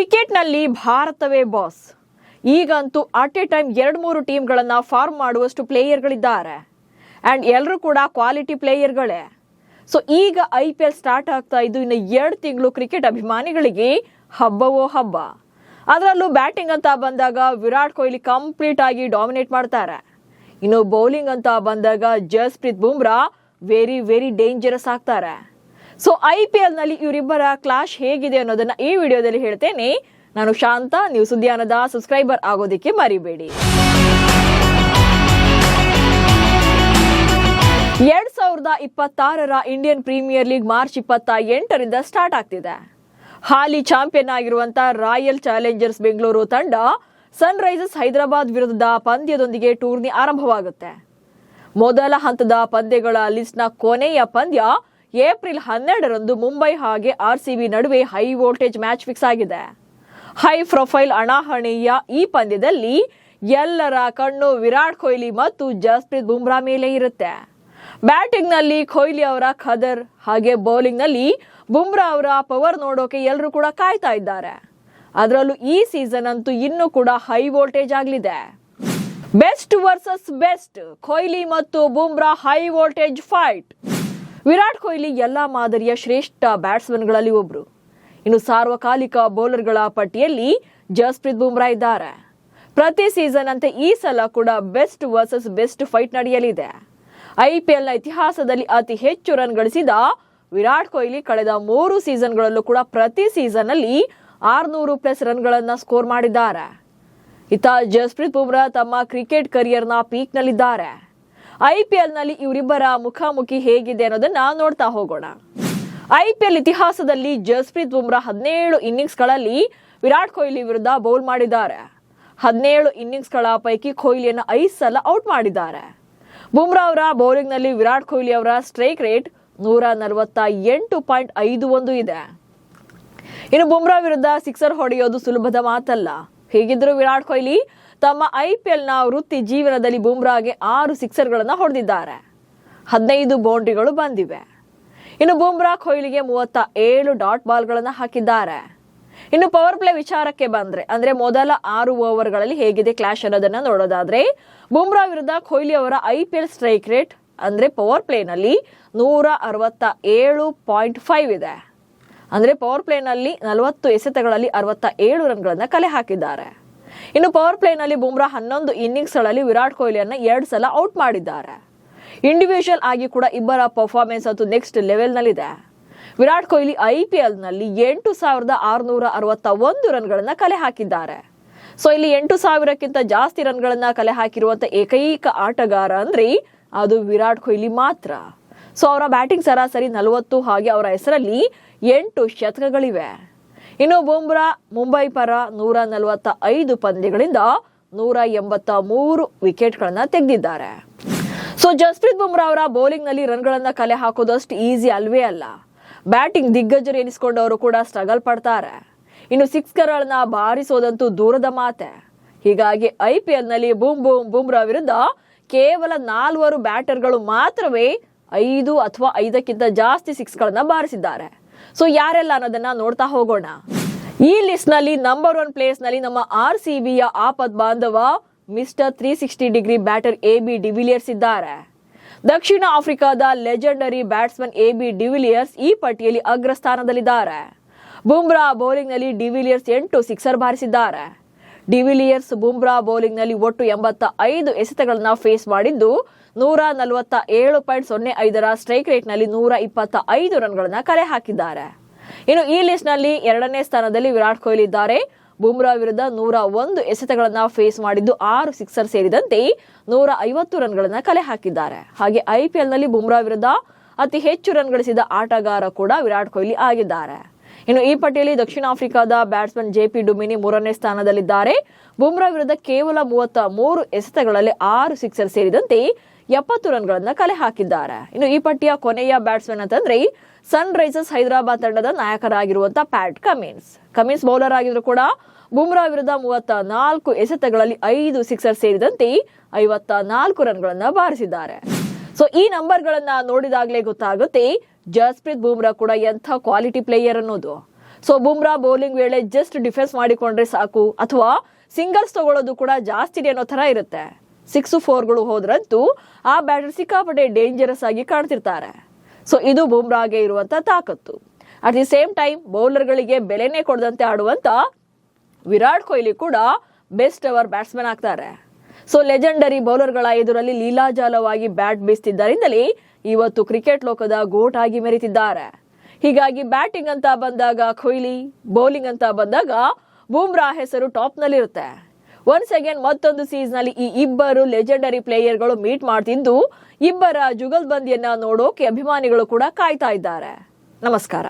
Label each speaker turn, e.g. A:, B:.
A: ಕ್ರಿಕೆಟ್ನಲ್ಲಿ ಭಾರತವೇ ಬಾಸ್. ಈಗಂತೂ ಅಟ್ ಎ ಟೈಮ್ 2-3 ಟೀಮ್ಗಳನ್ನ ಫಾರ್ಮ್ ಮಾಡುವಷ್ಟು ಪ್ಲೇಯರ್ಗಳಿದ್ದಾರೆ ಆ್ಯಂಡ್ ಎಲ್ಲರೂ ಕೂಡ ಕ್ವಾಲಿಟಿ ಪ್ಲೇಯರ್ಗಳೇ. ಸೊ ಈಗ IPL ಸ್ಟಾರ್ಟ್ ಆಗ್ತಾ ಇದ್ದು ಇನ್ನು 2 ತಿಂಗಳು ಕ್ರಿಕೆಟ್ ಅಭಿಮಾನಿಗಳಿಗೆ ಹಬ್ಬವೋ ಹಬ್ಬ. ಅದರಲ್ಲೂ ಬ್ಯಾಟಿಂಗ್ ಅಂತ ಬಂದಾಗ ವಿರಾಟ್ ಕೊಹ್ಲಿ ಕಂಪ್ಲೀಟ್ ಆಗಿ ಡಾಮಿನೇಟ್ ಮಾಡ್ತಾರೆ. ಇನ್ನು ಬೌಲಿಂಗ್ ಅಂತ ಬಂದಾಗ Jasprit Bumrah very very dangerous ಆಗ್ತಾರೆ. ಸೊ IPLನಲ್ಲಿ ಇವರಿಬ್ಬರ ಕ್ಲಾಶ್ ಹೇಗಿದೆ ಅನ್ನೋದನ್ನ ಈ ವಿಡಿಯೋದಲ್ಲಿ ಹೇಳ್ತೇನೆ. ನಾನು ಶಾಂತ. ನೀವು ಸುದ್ದಿಯಾನದ ಸಬ್ಸ್ಕ್ರೈಬರ್ ಆಗೋದಕ್ಕೆ ಮರಿಬೇಡಿ. 2026ರ ಇಂಡಿಯನ್ ಪ್ರೀಮಿಯರ್ ಲೀಗ್ ಮಾರ್ಚ್ 28ರಿಂದ ಸ್ಟಾರ್ಟ್ ಆಗ್ತಿದೆ. ಹಾಲಿ ಚಾಂಪಿಯನ್ ಆಗಿರುವಂತ ರಾಯಲ್ ಚಾಲೆಂಜರ್ಸ್ ಬೆಂಗಳೂರು ತಂಡ ಸನ್ ರೈಸರ್ಸ್ ಹೈದರಾಬಾದ್ ವಿರುದ್ಧದ ಪಂದ್ಯದೊಂದಿಗೆ ಟೂರ್ನಿ ಆರಂಭವಾಗುತ್ತೆ. ಮೊದಲ ಹಂತದ ಪಂದ್ಯಗಳ ಲಿಸ್ಟ್ನ ಕೊನೆಯ ಪಂದ್ಯ ಏಪ್ರಿಲ್ 12ರಂದು ಮುಂಬೈ ಹಾಗೆ RCB ನಡುವೆ ಹೈ ವೋಲ್ಟೇಜ್ ಮ್ಯಾಚ್ ಫಿಕ್ಸ್ ಆಗಿದೆ. ಹೈ ಪ್ರೊಫೈಲ್ ಹಣಾಹಣಿಯ ಈ ಪಂದ್ಯದಲ್ಲಿ ಎಲ್ಲರ ಕಣ್ಣು ವಿರಾಟ್ ಕೊಹ್ಲಿ ಮತ್ತು ಜಸ್ಪ್ರೀತ್ ಬುಮ್ರಾ ಮೇಲೆ ಇರುತ್ತೆ. ಬ್ಯಾಟಿಂಗ್ ನಲ್ಲಿ ಕೊಹ್ಲಿ ಅವರ ಖದರ್ ಹಾಗೆ ಬೌಲಿಂಗ್ ನಲ್ಲಿ ಬುಮ್ರಾ ಅವರ ಪವರ್ ನೋಡೋಕೆ ಎಲ್ಲರೂ ಕೂಡ ಕಾಯ್ತಾ ಇದ್ದಾರೆ. ಅದರಲ್ಲೂ ಈ ಸೀಸನ್ ಅಂತೂ ಇನ್ನೂ ಕೂಡ ಹೈ ವೋಲ್ಟೇಜ್ ಆಗಲಿದೆ. ಬೆಸ್ಟ್ ವರ್ಸಸ್ ಬೆಸ್ಟ್, ಕೊಹ್ಲಿ ಮತ್ತು Bumrah high voltage fight. Virat Kohli ಎಲ್ಲಾ ಮಾದರಿಯ ಶ್ರೇಷ್ಠ ಬ್ಯಾಟ್ಸ್ಮನ್ಗಳಲ್ಲಿ ಒಬ್ರು. ಇನ್ನು ಸಾರ್ವಕಾಲಿಕ ಬೌಲರ್ಗಳ ಪಟ್ಟಿಯಲ್ಲಿ ಜಸ್ಪ್ರೀತ್ ಬುಮ್ರಾ ಇದ್ದಾರೆ. ಪ್ರತಿ ಸೀಸನ್ ಅಂತೆ ಈ ಸಲ ಕೂಡ ಬೆಸ್ಟ್ ವರ್ಸಸ್ ಬೆಸ್ಟ್ ಫೈಟ್ ನಡೆಯಲಿದೆ. IPLನ ಇತಿಹಾಸದಲ್ಲಿ ಅತಿ ಹೆಚ್ಚು ರನ್ ಗಳಿಸಿದ ವಿರಾಟ್ ಕೊಹ್ಲಿ ಕಳೆದ 3 ಸೀಸನ್ಗಳಲ್ಲೂ ಕೂಡ ಪ್ರತಿ ಸೀಸನ್ ಅಲ್ಲಿ 600+ ರನ್ಗಳನ್ನ ಸ್ಕೋರ್ ಮಾಡಿದ್ದಾರೆ. ಇತ್ತ ಜಸ್ಪ್ರೀತ್ ಬುಮ್ರಾ ತಮ್ಮ ಕ್ರಿಕೆಟ್ ಕರಿಯರ್ನ ಪೀಕ್ ನಲ್ಲಿದ್ದಾರೆ. IPLನಲ್ಲಿ ಇವರಿಬ್ಬರ ಮುಖಾಮುಖಿ ಹೇಗಿದೆ ಅನ್ನೋದನ್ನ ನೋಡ್ತಾ ಹೋಗೋಣ. IPL ಇತಿಹಾಸದಲ್ಲಿ ಜಸ್ಪ್ರೀತ್ ಬುಮ್ರಾ 17 ಇನ್ನಿಂಗ್ಸ್ಗಳಲ್ಲಿ ವಿರಾಟ್ ಕೊಹ್ಲಿ ವಿರುದ್ಧ ಬೌಲ್ ಮಾಡಿದ್ದಾರೆ. 17 ಇನ್ನಿಂಗ್ಸ್ಗಳ ಪೈಕಿ ಕೊಹ್ಲಿಯನ್ನು 5 ಸಲ ಔಟ್ ಮಾಡಿದ್ದಾರೆ. ಬುಮ್ರಾ ಅವರ ಬೌಲಿಂಗ್ ನಲ್ಲಿ ವಿರಾಟ್ ಕೊಹ್ಲಿ ಅವರ ಸ್ಟ್ರೈಕ್ ರೇಟ್ 148.51 ಇದೆ. ಇನ್ನು ಬುಮ್ರಾ ವಿರುದ್ಧ ಸಿಕ್ಸರ್ ಹೊಡೆಯೋದು ಸುಲಭದ ಮಾತಲ್ಲ. ಹೇಗಿದ್ರು ವಿರಾಟ್ ಕೊಹ್ಲಿ ತಮ್ಮ IPLನ ವೃತ್ತಿ ಜೀವನದಲ್ಲಿ ಬುಮ್ರಾಗೆ 6 ಸಿಕ್ಸರ್ಗಳನ್ನು ಹೊಡೆದಿದ್ದಾರೆ. 15 ಬೌಂಡ್ರಿಗಳು ಬಂದಿವೆ. ಇನ್ನು ಬುಮ್ರಾ ಕೊಹ್ಲಿಗೆ 37 ಡಾಟ್ ಬಾಲ್ಗಳನ್ನು ಹಾಕಿದ್ದಾರೆ. ಇನ್ನು ಪವರ್ ಪ್ಲೇ ವಿಚಾರಕ್ಕೆ ಬಂದ್ರೆ ಅಂದ್ರೆ ಮೊದಲ 6 ಓವರ್ಗಳಲ್ಲಿ ಹೇಗಿದೆ ಕ್ಲಾಶ್ ಅನ್ನೋದನ್ನ ನೋಡೋದಾದ್ರೆ ಬುಮ್ರಾ ವಿರುದ್ಧ ಕೊಹ್ಲಿ ಅವರ IPL ಸ್ಟ್ರೈಕ್ ರೇಟ್ ಅಂದ್ರೆ ಪವರ್ ಪ್ಲೇನಲ್ಲಿ 167.5 ಇದೆ. ಅಂದ್ರೆ ಪವರ್ ಪ್ಲೇನಲ್ಲಿ 40 ಎಸೆತಗಳಲ್ಲಿ 67 ರನ್ಗಳನ್ನ ಕಲೆ ಹಾಕಿದ್ದಾರೆ. ಇನ್ನು ಪವರ್ ಪ್ಲೇನಲ್ಲಿ ಬುಮ್ರಾ 11 ಇನ್ನಿಂಗ್ಸ್ಗಳಲ್ಲಿ ವಿರಾಟ್ ಕೊಹ್ಲಿಯನ್ನ 2 ಸಲ ಔಟ್ ಮಾಡಿದ್ದಾರೆ. ಇಂಡಿವಿಜುವಲ್ ಆಗಿ ಕೂಡ ಇಬ್ಬರ ಪರ್ಫಾರ್ಮೆನ್ಸ್ ಅಂತೂ ನೆಕ್ಸ್ಟ್ ಲೆವೆಲ್ ನಲ್ಲಿದೆ. ವಿರಾಟ್ ಕೊಹ್ಲಿ IPLನಲ್ಲಿ 8661 ರನ್ಗಳನ್ನ ಕಲೆ ಹಾಕಿದ್ದಾರೆ. ಸೊ ಇಲ್ಲಿ 8000ಕ್ಕಿಂತ ಜಾಸ್ತಿ ರನ್ಗಳನ್ನ ಕಲೆ ಹಾಕಿರುವಂತ ಏಕೈಕ ಆಟಗಾರ ಅಂದ್ರೆ ಅದು ವಿರಾಟ್ ಕೊಹ್ಲಿ ಮಾತ್ರ. ಸೊ ಅವರ ಬ್ಯಾಟಿಂಗ್ ಸರಾಸರಿ 40 ಹಾಗೆ ಅವರ ಹೆಸರಲ್ಲಿ 8 ಶತಕಗಳಿವೆ. ಇನ್ನು ಬುಮ್ರಾ ಮುಂಬೈ ಪರ 145 ಪಂದ್ಯಗಳಿಂದ 183 ವಿಕೆಟ್ಗಳನ್ನ ತೆಗೆದಿದ್ದಾರೆ. ಸೊ ಜಸ್ಪ್ರೀತ್ ಬುಮ್ರಾ ಅವರ ಬೌಲಿಂಗ್ ನಲ್ಲಿ ರನ್ಗಳನ್ನ ಕಲೆ ಹಾಕೋದು ಅಷ್ಟು ಈಸಿ ಅಲ್ವೇ ಅಲ್ಲ. ಬ್ಯಾಟಿಂಗ್ ದಿಗ್ಗಜರು ಎನಿಸಿಕೊಂಡವರು ಕೂಡ ಸ್ಟ್ರಗಲ್ ಪಡ್ತಾರೆ. ಇನ್ನು ಸಿಕ್ಸ್ಗಳನ್ನ ಬಾರಿಸೋದಂತೂ ದೂರದ ಮಾತೆ. ಹೀಗಾಗಿ IPLನಲ್ಲಿ ಬುಮ್ರಾ ವಿರುದ್ಧ ಕೇವಲ 4 ಬ್ಯಾಟರ್ಗಳು ಮಾತ್ರವೇ 5 ಅಥವಾ 5ಕ್ಕಿಂತ ಜಾಸ್ತಿ ಸಿಕ್ಸ್ಗಳನ್ನ ಬಾರಿಸಿದ್ದಾರೆ. ಸೊ ಯಾರೆಲ್ಲ ಅನ್ನೋದನ್ನ ನೋಡ್ತಾ ಹೋಗೋಣ. ಈ ಲಿಸ್ಟ್ ನಲ್ಲಿ ನಂಬರ್ 1 ಪ್ಲೇಸ್ ನಲ್ಲಿ ನಮ್ಮ RCBಯ ಆಪತ್ ಬಾಂಧವ mister 360 degree batter AB de Villiers ಇದ್ದಾರೆ. ದಕ್ಷಿಣ ಆಫ್ರಿಕಾದ ಲೆಜೆಂಡರಿ ಬ್ಯಾಟ್ಸ್ಮನ್ AB ಡಿವಿಲಿಯರ್ಸ್ ಈ ಪಟ್ಟಿಯಲ್ಲಿ ಅಗ್ರಸ್ಥಾನದಲ್ಲಿದ್ದಾರೆ. ಬುಮ್ರಾ ಬೌಲಿಂಗ್ ನಲ್ಲಿ ಡಿವಿಲಿಯರ್ಸ್ 8 ಸಿಕ್ಸರ್ ಬಾರಿಸಿದ್ದಾರೆ. ಡಿವಿಲಿಯರ್ಸ್ ಬುಮ್ರಾ ಬೌಲಿಂಗ್ ನಲ್ಲಿ ಒಟ್ಟು 85 ಎಸೆತಗಳನ್ನ ಫೇಸ್ ಮಾಡಿದ್ದು 147.05ರ ಸ್ಟ್ರೈಕ್ ರೇಟ್ ನಲ್ಲಿ 125 ರನ್ಗಳನ್ನ ಕಲೆ ಹಾಕಿದ್ದಾರೆ. ಇನ್ನು ಈ ಲಿಸ್ಟ್ ನಲ್ಲಿ 2ನೇ ಸ್ಥಾನದಲ್ಲಿ ವಿರಾಟ್ ಕೊಹ್ಲಿ ಇದ್ದಾರೆ. ಬುಮ್ರಾ ವಿರುದ್ಧ 101 ಎಸೆತಗಳನ್ನ ಫೇಸ್ ಮಾಡಿದ್ದು 6 ಸಿಕ್ಸರ್ ಸೇರಿದಂತೆ 150 ರನ್ಗಳನ್ನ ಕಲೆ ಹಾಕಿದ್ದಾರೆ. ಹಾಗೆ IPLನಲ್ಲಿ ಬುಮ್ರಾ ವಿರುದ್ಧ ಅತಿ ಹೆಚ್ಚು ರನ್ ಗಳಿಸಿದ ಆಟಗಾರ ಕೂಡ ವಿರಾಟ್ ಕೊಹ್ಲಿ ಆಗಿದ್ದಾರೆ. ಇನ್ನು ಈ ಪಟ್ಟಿಯಲ್ಲಿ ದಕ್ಷಿಣ ಆಫ್ರಿಕಾದ ಬ್ಯಾಟ್ಸ್ಮನ್ JP ಡುಮಿನಿ 3ನೇ ಸ್ಥಾನದಲ್ಲಿದ್ದಾರೆ. ಬುಮ್ರಾ ವಿರುದ್ಧ ಕೇವಲ 33 ಎಸೆತಗಳಲ್ಲಿ 6 ಸಿಕ್ಸರ್ ಸೇರಿದಂತೆ 70 ರನ್ಗಳನ್ನ ಕಲೆ ಹಾಕಿದ್ದಾರೆ. ಇನ್ನು ಈ ಪಟ್ಟಿಯ ಕೊನೆಯ ಬ್ಯಾಟ್ಸ್ಮನ್ ಅಂತಂದ್ರೆ ಸನ್ ರೈಸರ್ಸ್ ಹೈದರಾಬಾದ್ ತಂಡದ ನಾಯಕರಾಗಿರುವಂತಹ ಪ್ಯಾಟ್ ಕಮಿನ್ಸ್ ಬೌಲರ್ ಆಗಿದ್ರು ಕೂಡ ಬುಮ್ರಾ ವಿರುದ್ಧ 34 ಎಸೆತಗಳಲ್ಲಿ 5 ಸಿಕ್ಸರ್ ಸೇರಿದಂತೆ 54 ರನ್ಗಳನ್ನ ಬಾರಿಸಿದ್ದಾರೆ. ಸೊ ಈ ನಂಬರ್ಗಳನ್ನ ನೋಡಿದಾಗಲೇ ಗೊತ್ತಾಗುತ್ತೆ ಜಸ್ಪ್ರೀತ್ ಬುಮ್ರಾ ಕೂಡ ಎಂಥ ಕ್ವಾಲಿಟಿ ಪ್ಲೇಯರ್ ಅನ್ನೋದು. ಸೊ ಬುಮ್ರಾ ಬೌಲಿಂಗ್ ವೇಳೆ ಜಸ್ಟ್ ಡಿಫೆನ್ಸ್ ಮಾಡಿಕೊಂಡ್ರೆ ಸಾಕು ಅಥವಾ ಸಿಂಗಲ್ಸ್ ತಗೊಳ್ಳೋದು ಕೂಡ ಜಾಸ್ತಿನೇ ಅನ್ನೋ ತರ ಇರುತ್ತೆ. 6-4ಗಳು ಹೋದ್ರಂತೂ ಆ ಬ್ಯಾಟರ್ ಸಿಕ್ಕಾಪಟ್ಟೆ ಡೇಂಜರಸ್ ಆಗಿ ಕಾಣ್ತಿರ್ತಾರೆ. ಸೊ ಇದು ಬುಮ್ರಾಗೆ ಇರುವಂತ ತಾಕತ್ತು. ಅಟ್ ದಿ ಸೇಮ್ ಟೈಮ್ ಬೌಲರ್ಗಳಿಗೆ ಬೆಲೆನೇ ಕೊಡದಂತೆ ಆಡುವಂತ ವಿರಾಟ್ ಕೊಹ್ಲಿ ಕೂಡ ಬೆಸ್ಟ್ ಎವರ್ ಬ್ಯಾಟ್ಸ್ಮನ್ ಆಗ್ತಾರೆ. ಸೊ ಲೆಜೆಂಡರಿ ಬೌಲರ್ಗಳ ಎದುರಲ್ಲಿ ಲೀಲಾಜಾಲವಾಗಿ ಬ್ಯಾಟ್ ಬೀಸ್ತಿದ್ದರಿಂದಲೇ ಇವತ್ತು ಕ್ರಿಕೆಟ್ ಲೋಕದ ಗೋಟ್ ಆಗಿ ಮೆರೆತಿದ್ದಾರೆ. ಹೀಗಾಗಿ ಬ್ಯಾಟಿಂಗ್ ಅಂತ ಬಂದಾಗ ಕೊಹ್ಲಿ, ಬೌಲಿಂಗ್ ಅಂತ ಬಂದಾಗ ಬುಮ್ರಾ ಹೆಸರು ಟಾಪ್ ನಲ್ಲಿರುತ್ತೆ. ಒನ್ಸ್ ಅಗೇನ್ ಮತ್ತೊಂದು ಸೀಸನ್ ನಲ್ಲಿ ಈ ಇಬ್ಬರು ಲೆಜೆಂಡರಿ ಪ್ಲೇಯರ್ಗಳು ಮೀಟ್ ಮಾಡ್ತಿದ್ದು ಇಬ್ಬರ ಜುಗಲ್ಬಂದಿಯನ್ನ ನೋಡೋಕೆ ಅಭಿಮಾನಿಗಳು ಕೂಡ ಕಾಯ್ತಾ ಇದ್ದಾರೆ. ನಮಸ್ಕಾರ.